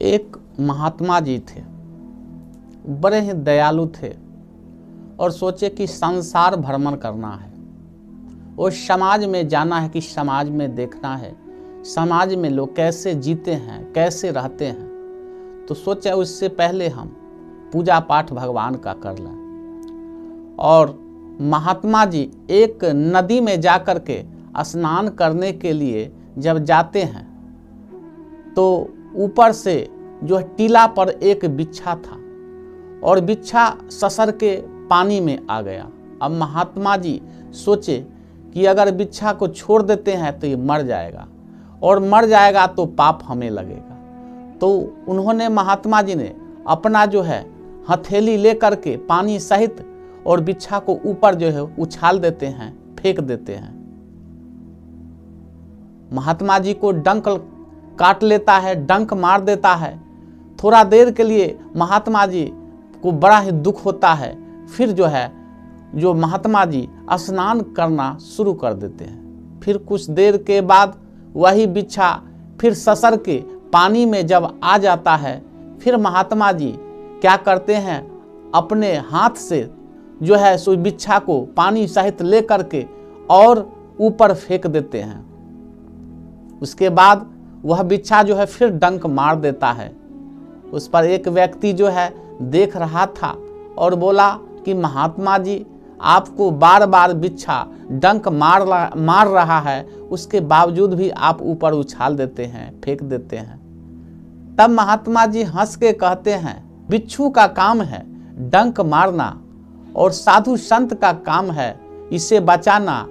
एक महात्मा जी थे, बड़े ही दयालु थे और सोचे कि संसार भ्रमण करना है और समाज में जाना है, कि समाज में देखना है समाज में लोग कैसे जीते हैं, कैसे रहते हैं। तो सोचा उससे पहले हम पूजा पाठ भगवान का कर लें। और महात्मा जी एक नदी में जाकर के स्नान करने के लिए जब जाते हैं तो ऊपर से जो टीला पर एक बिच्छा था और बिच्छा ससर के पानी में आ गया। अब महात्मा जी सोचे कि अगर बिच्छा को छोड़ देते हैं तो ये मर जाएगा और मर जाएगा तो पाप हमें लगेगा। तो उन्होंने महात्मा जी ने अपना जो है हथेली लेकर के पानी सहित और बिच्छा को ऊपर जो है उछाल देते हैं, फेंक देते हैं। महात्मा जी को डंक काट लेता है, डंक मार देता है। थोड़ा देर के लिए महात्मा जी को बड़ा ही दुख होता है। फिर जो महात्मा जी स्नान करना शुरू कर देते हैं। फिर कुछ देर के बाद वही बिच्छा फिर ससर के पानी में जब आ जाता है, फिर महात्मा जी क्या करते हैं, अपने हाथ से जो है सो बिच्छा को पानी सहित ले करके और ऊपर फेंक देते हैं। उसके बाद वह बिच्छा जो है फिर डंक मार देता है। उस पर एक व्यक्ति जो है देख रहा था और बोला कि महात्मा जी, आपको बार बार बिच्छा डंक मार रहा है, उसके बावजूद भी आप ऊपर उछाल देते हैं, फेंक देते हैं। तब महात्मा जी हंस के कहते हैं, बिच्छू का काम है डंक मारना और साधु संत का काम है इसे बचाना।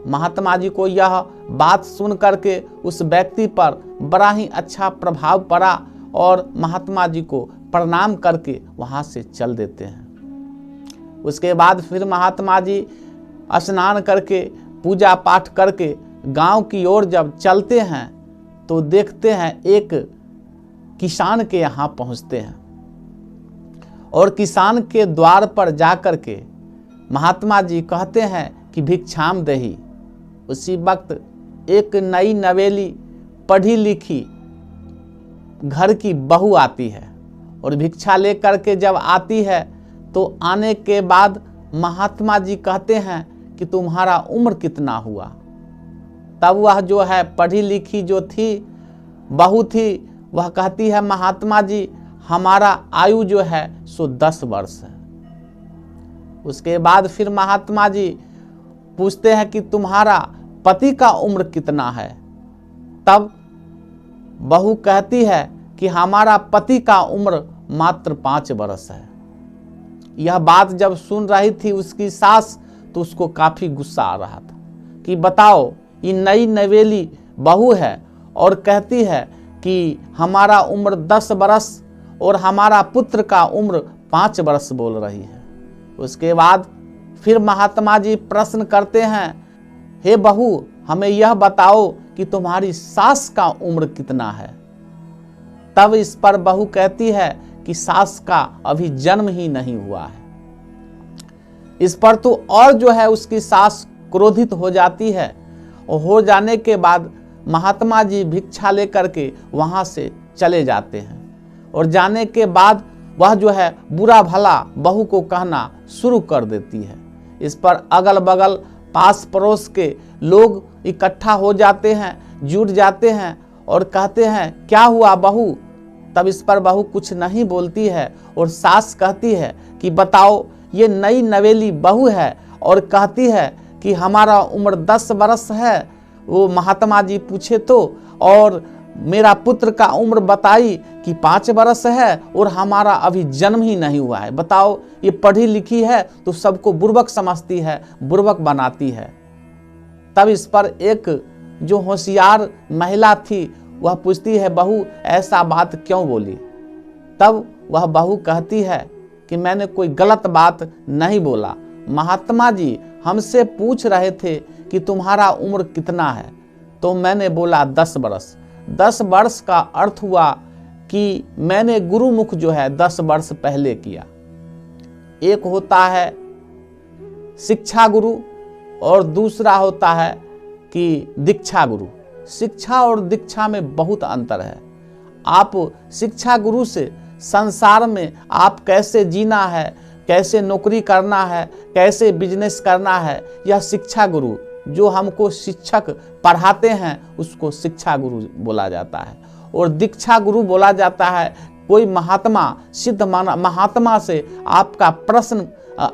महात्मा जी को यह बात सुन करके उस व्यक्ति पर बड़ा ही अच्छा प्रभाव पड़ा और महात्मा जी को प्रणाम करके वहाँ से चल देते हैं। उसके बाद फिर महात्मा जी स्नान करके पूजा पाठ करके गांव की ओर जब चलते हैं तो देखते हैं एक किसान के यहाँ पहुँचते हैं और किसान के द्वार पर जाकर के महात्मा जी कहते हैं कि भिक्षाम देहि। उसी वक्त एक नई नवेली पढ़ी लिखी घर की बहू आती है और भिक्षा लेकर के जब आती है तो आने के बाद महात्मा जी कहते हैं कि तुम्हारा उम्र कितना हुआ। तब वह जो है पढ़ी लिखी जो थी बहू थी, वह कहती है, महात्मा जी हमारा आयु जो है सो 10 वर्ष है। उसके बाद फिर महात्मा जी पूछते हैं कि तुम्हारा पति का उम्र कितना है। तब बहू कहती है कि हमारा पति का उम्र मात्र 5 वर्ष है। यह बात जब सुन रही थी उसकी सास, तो उसको काफी गुस्सा आ रहा था कि बताओ, ये नई नवेली बहू है और कहती है कि हमारा उम्र 10 वर्ष और हमारा पुत्र का उम्र 5 वर्ष बोल रही है। उसके बाद फिर महात्मा जी प्रश्न करते हैं, हे बहू, हमें यह बताओ कि तुम्हारी सास का उम्र कितना है। तब इस पर बहू कहती है कि सास का अभी जन्म ही नहीं हुआ है। इस पर तो और जो है उसकी सास क्रोधित हो जाती है और हो जाने के बाद महात्मा जी भिक्षा लेकर के वहां से चले जाते हैं और जाने के बाद वह जो है बुरा भला बहू को कहना शुरू कर देती है। इस पर अगल बगल पास पड़ोस के लोग इकट्ठा हो जाते हैं, जुट जाते हैं और कहते हैं, क्या हुआ बहू। तब इस पर बहू कुछ नहीं बोलती है और सास कहती है कि बताओ, ये नई नवेली बहू है और कहती है कि हमारा उम्र 10 वर्ष है। वो महात्मा जी पूछे तो, और मेरा पुत्र का उम्र बताई कि 5 वर्ष है और हमारा अभी जन्म ही नहीं हुआ है। बताओ, ये पढ़ी लिखी है तो सबको बुर्बक समझती है, बुर्बक बनाती है। तब इस पर एक जो होशियार महिला थी वह पूछती है, बहू ऐसा बात क्यों बोली। तब वह बहू कहती है कि मैंने कोई गलत बात नहीं बोला। महात्मा जी हमसे पूछ रहे थे कि तुम्हारा उम्र कितना है, तो मैंने बोला 10 वर्ष। 10 वर्ष का अर्थ हुआ कि मैंने गुरुमुख जो है 10 वर्ष पहले किया। एक होता है शिक्षा गुरु और दूसरा होता है कि दीक्षा गुरु। शिक्षा और दीक्षा में बहुत अंतर है। आप शिक्षा गुरु से संसार में आप कैसे जीना है, कैसे नौकरी करना है, कैसे बिजनेस करना है, यह शिक्षा गुरु जो हमको शिक्षक पढ़ाते हैं उसको शिक्षा गुरु बोला जाता है। और दीक्षा गुरु बोला जाता है कोई महात्मा, सिद्ध महात्मा से आपका प्रश्न,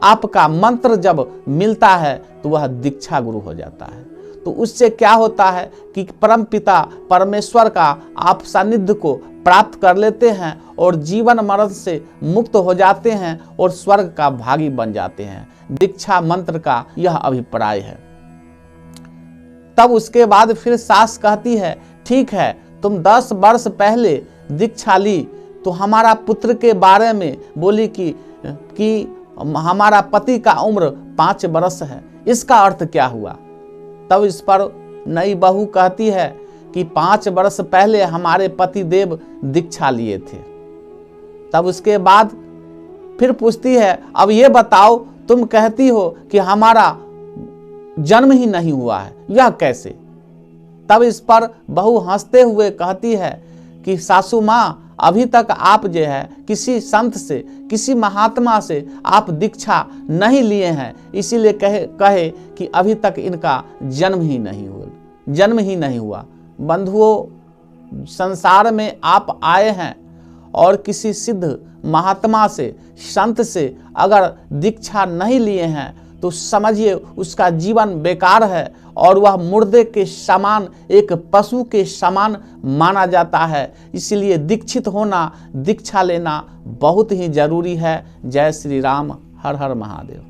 आपका मंत्र जब मिलता है तो वह दीक्षा गुरु हो जाता है। तो उससे क्या होता है कि परम पिता परमेश्वर का आप सानिध्य को प्राप्त कर लेते हैं और जीवन मरण से मुक्त हो जाते हैं और स्वर्ग का भागी बन जाते हैं। दीक्षा मंत्र का यह अभिप्राय है। तब उसके बाद फिर सास कहती है, ठीक है, तुम 10 वर्ष पहले दीक्षा ली तो हमारा पुत्र के बारे में बोली कि हमारा पति का उम्र 5 वर्ष है, इसका अर्थ क्या हुआ? तब इस पर नई बहू कहती है कि 5 वर्ष पहले हमारे पति देव दीक्षा लिए थे। तब उसके बाद फिर पूछती है, अब ये बताओ, तुम कहती हो कि हमारा जन्म ही नहीं हुआ है, यह कैसे? तब इस पर बहू हंसते हुए कहती है कि सासू माँ, अभी तक आप जो है किसी संत से, किसी महात्मा से आप दीक्षा नहीं लिए हैं, इसीलिए कहे कि अभी तक इनका जन्म ही नहीं हुआ। बंधुओं, संसार में आप आए हैं और किसी सिद्ध महात्मा से, संत से अगर दीक्षा नहीं लिए हैं तो समझिए उसका जीवन बेकार है और वह मुर्दे के समान, एक पशु के समान माना जाता है। इसलिए दीक्षित होना, दीक्षा लेना बहुत ही जरूरी है। जय श्री राम, हर हर महादेव।